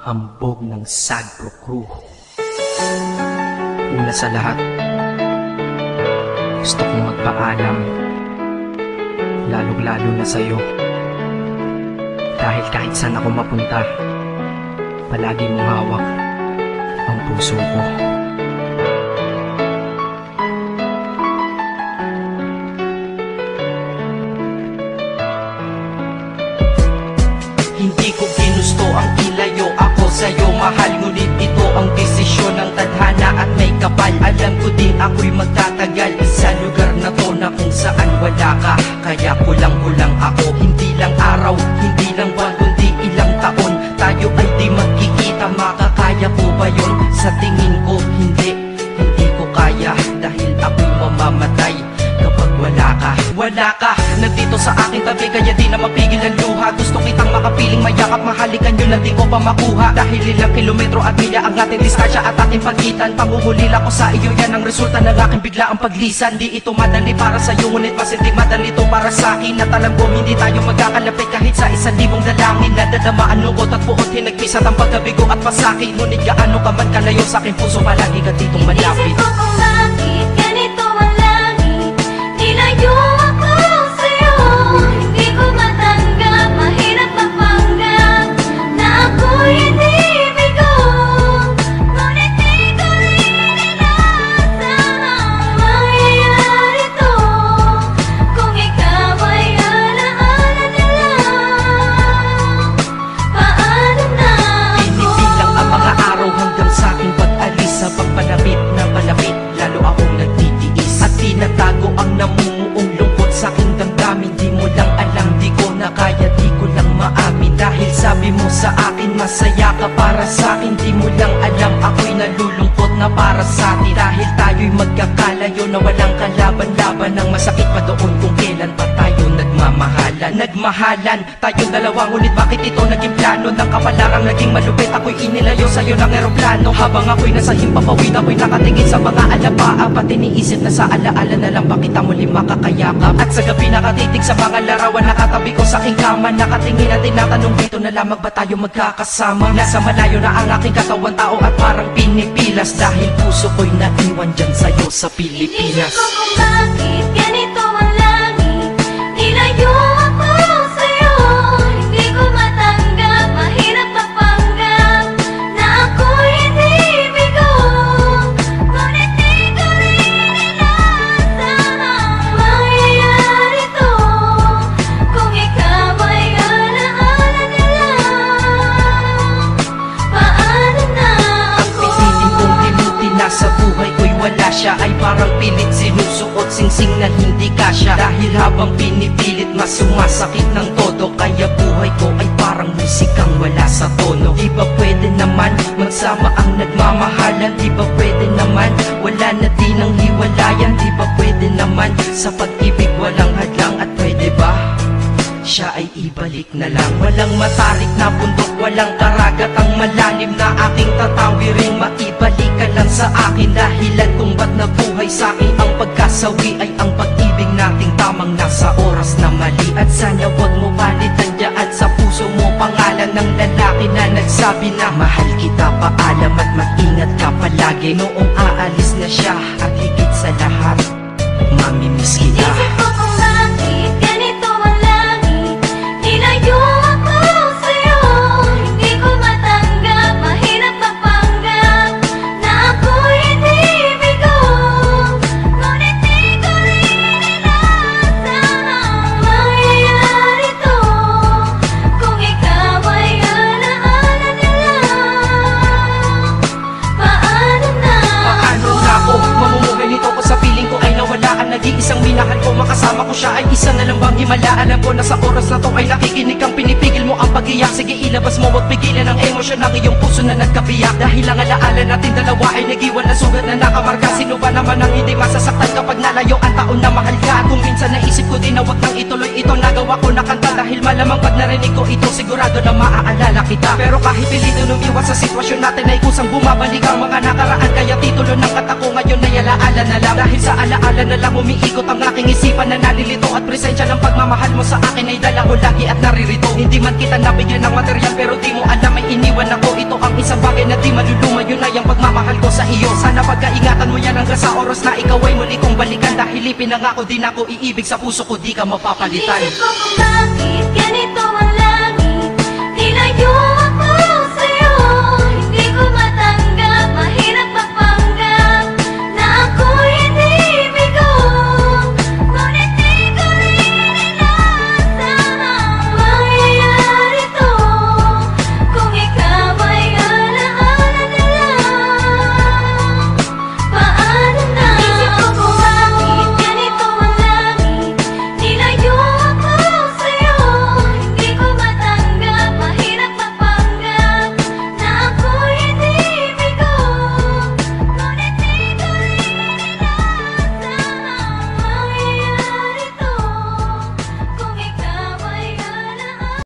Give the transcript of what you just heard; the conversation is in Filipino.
Hambog ng Sagpro Crew. Una sa lahat, gusto kong magpaalam, lalong-lalo na sa'yo. Dahil kahit saan ako mapunta, palagi mong hawak ang puso ko. Hindi ko ginusto ang ilayo ako sa'yo, mahal. Ngunit ito ang desisyon ng tadhana at may kapal. Alam ko din ako'y magtatagal sa lugar na to na kung saan wala ka. Kaya kulang-kulang ako, hindi lang araw, hindi lang buwan, kundi ilang taon. Tayo ay di magkikita, makakaya ko ba yun? Sa tingin ko hindi ko kaya. Dahil ako'y mamamatay kapag wala ka. Wala ka, nandito sa aking tabi, kaya di na mapigil ang luha. Gusto kitang makapiling, mayakap, mahalikan yun, hindi ko pa makuha. Dahil ilang kilometro at milya ang ating distansya at ating pagitan. Pangungulila ko sa iyo, yan ang resulta ng aking biglaang paglisan. Di ito madali para sa'yo, ngunit mas hindi madali ito para sa'kin. At alam ko hindi tayo magkakalapit kahit sa 1,000 dalangin. Nadadama ang lungkot at puot, hinagpisat ang pagkabigo at pasakit. Ngunit gaano ka man kalayo sa aking puso, palagi ka ditong malapit. Isip ko kung bakit ganito ang langit, nilayo ako sa'yo. Hindi ko matanggap, mahirap mapanggap na ako'y hindi bigo. Ngunit di ko rin inaasahang mangyayari to. Kung ikaw ay alaala na lang, paano na ako? Binibilang ang mga araw hanggang sa aking pag-alis. Sa pagpalapit na palapit, lalo akong nagtitiis. At tinatago ang namumuong lungkot sa aking damdamin. Di mo lang alam, di ko na kaya, di ko lang maamin. Dahil sabi mo sa akin, masaya ka para sa akin. Di mo lang alam, ako'y nalulungkot na para sa atin. Dahil tayo'y magkakalayo na walang kalaban-laban. Ang masakit pa doon kung kailan pa tayo nagmahalan tayong dalawa, ngunit bakit ito naging plano? Ng kapalarang naging malupit, ako'y inilayo sa'yo ng eroplano. Habang ako'y nasa himpapawid, ako'y nakatingin sa mga alapaa. Pati niisip na sa alaala na lang, bakit ang muli makakayakap? At sa gabi nakatitig sa mga larawan, nakatabi ko sa aking kama. Nakatingin at tinatanong, dito na lamang ba tayo magkakasama? Nasa malayo na ang aking katawan, tao at parang pinipilas. Dahil puso ko'y naiwan dyan sa'yo sa Pilipinas. Inisip ko kung bakit ganito ang langit, nilayo ako sa'yo. Hindi ko matanggap, mahirap mapanggap na ako'y hindi bigo. Ngunit di ko rin inaasahang mangyayari to. Kung ikaw ay alaala na lang, paano na ako? Piniling kong limutin na sa buhay ko'y wala siya. Ay parang pilit sinusuot, singsing na hindi kasya. Dahil habang pinipilit, mas sumasakit ng todo. Kaya buhay ko ay parang musikang wala sa tono. Di ba pwede naman magsama ang nagmamahalan? Di ba pwede naman wala na din ang hiwalayan? Di ba pwede naman sa pag-ibig walang hadlang? At pwede ba siya ay ibalik na lang? Walang matarik na bundok, walang karagat ang malalim na aking tatawirin. Maibalik ka lang sa akin, dahilan kung ba't nabuhay sa akin ang pagkasawi ay ang pag-ibig nating tamang nasa oras na mali. At sana wag mo palitan dyan sa puso mo pangalan ng lalaki na nagsabi na mahal kita, paalam at mag-ingat ka palagi. Noong aalis na siya at higit sa lahat, mamimiss kita. Inisip ko kung bakit ganito ang langit, nilayo ako sa'yo. Hindi ko matanggap, mahirap mapanggap na ako'y hindi bigo. Ngunit di ko rin inaasahang mangyayari to. Kung ikaw ay alaala na lang, paano na Paano na ako mamumuhay nito ko sa piling ko ay nawala ang nag-iisang minahal ko? Makasama ko siya ay isa na lang bang himala? Alam ko na sa oras na to ay nakikinig kang pinipigil mo ang pag-iyak. Sige ilabas mo, wag pigilan ang emosyon ng iyong puso na nagkabiyak. Dahil ang alaala natin dalawa ay nag-iwan na sugat na nakamarka. Sino ba naman ang hindi masasaktan kapag nalayo ang taon na mahal ka? At kung minsan naisip ko din na wag nang ituloy ito, nagawa ko na kanta. Dahil malamang pag narinig ko ito, sigurado na maaalala kita. Pero kahit pilito lumiwas sa sitwasyon natin ay kusang bumabalik ang mga nakaraan. Kaya titulo ng kata ko ngayon ay alaala na lang. Dahil sa alaala na lang umiikot ang aking isipan na nalilito. At presensya ng pagmamahal mo sa akin ay dala ko lagi at naririto. Hindi man kita nabigyan ng material, pero di mo alam ay iniwan ako. Ito bagay na di maluluma, yun ay ang pagmamahal ko sa iyo. Sana pagkaingatan mo yan hanggang sa oras na ikaw ay muli kong balikan. Dahil ipinangako din ako, iibig sa puso ko di ka mapapalitan. Isip ko kung bakit ganito